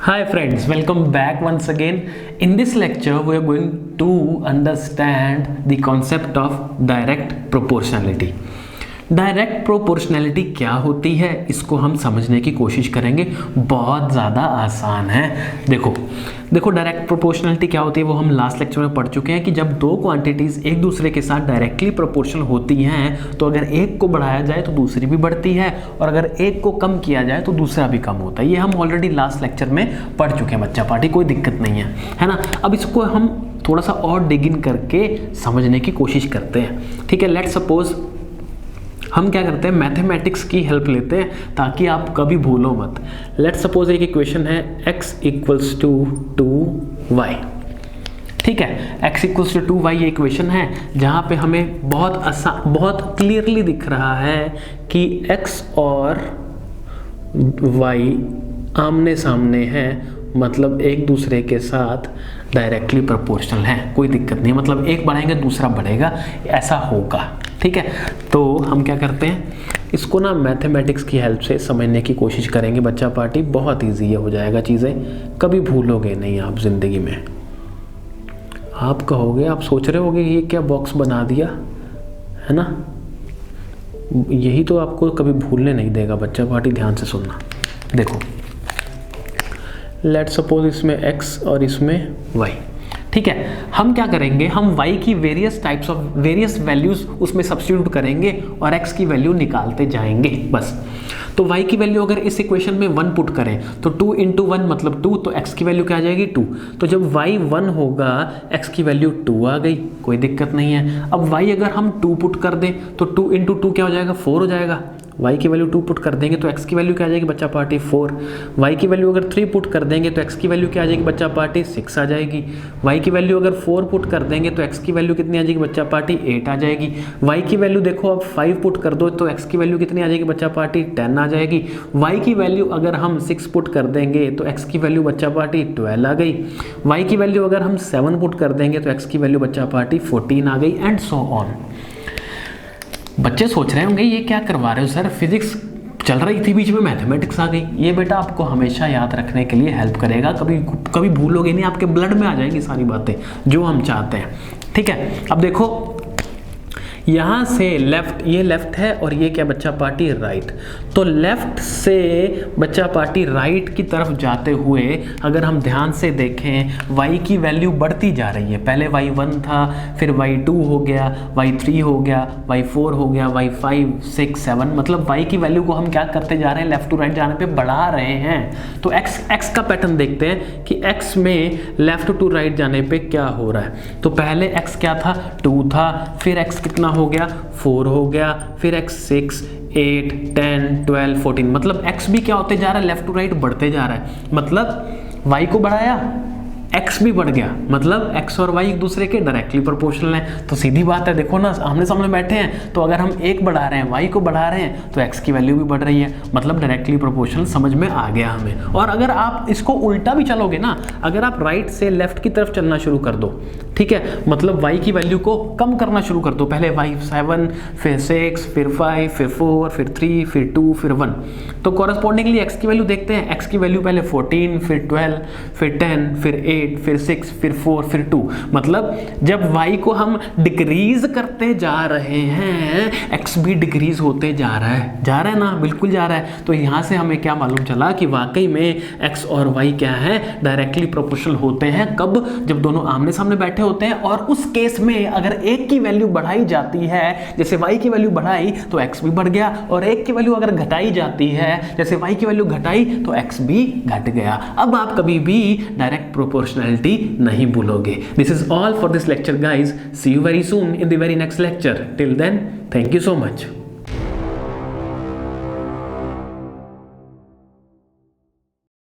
Hi friends, welcome back once again. In this lecture, we are going to understand the concept of direct proportionality. Direct proportionality क्या होती है, इसको हम समझने की कोशिश करेंगे। बहुत ज़्यादा आसान है। देखो डायरेक्ट प्रोपोर्शनैलिटी क्या होती है वो हम लास्ट लेक्चर में पढ़ चुके हैं कि जब दो क्वांटिटीज़ एक दूसरे के साथ डायरेक्टली प्रोपोर्शनल होती हैं तो अगर एक को बढ़ाया जाए तो दूसरी भी बढ़ती है, और अगर एक को कम किया जाए तो दूसरा भी कम होता है। ये हम ऑलरेडी लास्ट लेक्चर में पढ़ चुके हैं बच्चा पार्टी, कोई दिक्कत नहीं है ना। अब इसको हम थोड़ा सा और डिग इन करके समझने की कोशिश करते हैं। ठीक है, लेट्स सपोज हम क्या करते हैं, मैथमेटिक्स की हेल्प लेते हैं ताकि आप कभी भूलो मत। लेट्स सपोज एक इक्वेशन है x इक्वल्स टू 2y। ठीक है, x इक्वल्स टू 2y ये इक्वेशन है जहाँ पे हमें बहुत क्लियरली दिख रहा है कि x और y आमने सामने हैं, मतलब एक दूसरे के साथ डायरेक्टली प्रोपोर्शनल है। कोई दिक्कत नहीं, मतलब एक बढ़ाएंगे दूसरा बढ़ेगा, ऐसा होगा। ठीक है, तो हम क्या करते हैं, इसको ना मैथमेटिक्स की हेल्प से समझने की कोशिश करेंगे बच्चा पार्टी। बहुत ईजी हो जाएगा, चीज़ें कभी भूलोगे नहीं आप ज़िंदगी में। आप कहोगे, आप सोच रहे होगे ये क्या बॉक्स बना दिया है ना, यही तो आपको कभी भूलने नहीं देगा बच्चा पार्टी। ध्यान से सुनना। देखो लेट्स सपोज इसमें x और इसमें y। ठीक है, हम क्या करेंगे, हम y की वेरियस वैल्यूज उसमें सब्स्टिट्यूट करेंगे और x की वैल्यू निकालते जाएंगे बस। तो y की वैल्यू अगर इस इक्वेशन में 1 पुट करें तो 2 इंटू 1 मतलब 2, तो x की वैल्यू क्या आ जाएगी 2। तो जब y 1 होगा x की वैल्यू 2 आ गई, कोई दिक्कत नहीं है। अब y अगर हम 2 पुट कर दें तो 2 इंटू 2 क्या हो जाएगा, 4 हो जाएगा। y की वैल्यू 2 पुट कर देंगे तो x की वैल्यू क्या आ जाएगी बच्चा पार्टी 4। y की वैल्यू अगर 3 पुट कर देंगे तो x की वैल्यू क्या आ जाएगी बच्चा पार्टी 6 आ जाएगी। y की वैल्यू अगर 4 पुट कर देंगे तो x की वैल्यू कितनी आ जाएगी बच्चा पार्टी 8 आ जाएगी। y की वैल्यू देखो अब 5 पुट कर दो तो x की वैल्यू कितनी आ जाएगी बच्चा पार्टी 10 आ जाएगी। y की वैल्यू अगर हम 6 पुट कर देंगे तो x की वैल्यू बच्चा पार्टी 12 आ गई। y की वैल्यू अगर हम 7 पुट कर देंगे तो x की वैल्यू बच्चा पार्टी 14 आ गई, एंड सो ऑन। बच्चे सोच रहे होंगे ये क्या करवा रहे हो सर, फिजिक्स चल रही थी बीच में मैथमेटिक्स आ गई। ये बेटा आपको हमेशा याद रखने के लिए हेल्प करेगा, कभी भूलोगे नहीं, आपके ब्लड में आ जाएगी सारी बातें जो हम चाहते हैं। ठीक है, अब देखो यहाँ से लेफ्ट, ये लेफ्ट है और ये क्या बच्चा पार्टी राइट। तो लेफ्ट से बच्चा पार्टी राइट की तरफ जाते हुए अगर हम ध्यान से देखें y की वैल्यू बढ़ती जा रही है। पहले y1 था, फिर y2 हो गया, y3 हो गया, y4 हो गया, y5 6 7, मतलब y की वैल्यू को हम क्या करते जा रहे हैं, लेफ्ट टू राइट जाने पे बढ़ा रहे हैं। तो x का पैटर्न देखते हैं कि x में लेफ्ट टू राइट जाने पे क्या हो रहा है। तो पहले x क्या था, 2 था, फिर x कितना हो गया 4 हो गया, फिर x 6 8 10 12 14, मतलब x भी क्या होते जा रहा है, लेफ्ट टू राइट बढ़ते जा रहा है। मतलब y को बढ़ाया x भी बढ़ गया, मतलब x और y एक दूसरे के डायरेक्टली प्रोपोर्शनल हैं। तो सीधी बात है, देखो ना आमने सामने बैठे हैं, तो अगर हम एक बढ़ा रहे हैं y को बढ़ा रहे हैं तो x की वैल्यू भी बढ़ रही है, मतलब डायरेक्टली प्रोपोर्शनल समझ में आ गया हमें। और अगर आप इसको उल्टा भी चलोगे ना, अगर आप राइट से लेफ्ट की तरफ चलना शुरू कर दो, ठीक है, मतलब y की वैल्यू को कम करना शुरू कर दो। पहले y 7, फिर 6, फिर 5, फिर 4, फिर 3, फिर 2, फिर 1। तो कॉरस्पॉन्डिंगली x की वैल्यू देखते हैं। x की वैल्यू पहले 14, फिर 12, फिर 10, फिर 8, फिर 6, फिर 4, फिर 2, मतलब जब y को हम डिक्रीज करते जा रहे हैं x भी डिक्रीज होते जा रहा है ना, बिल्कुल जा रहा है। तो यहाँ से हमें क्या मालूम चला कि वाकई में x और y क्या है, डायरेक्टली प्रोपोर्शनल होते हैं। कब, जब दोनों आमने सामने बैठे होते हैं। और उस केस में अगर एक की वैल्यू बढ़ाई जाती है, जैसे y की वैल्यू बढ़ाई तो x भी बढ़ गया, और एक की वैल्यू अगर घटाई जाती है, जैसे y की वैल्यू घटाई तो x भी घट गया। अब आप कभी भी डायरेक्ट प्रोपोर्शनैलिटी नहीं भूलोगे। This is all for this lecture guys, see you very soon in the very next lecture. Till then, thank you so much.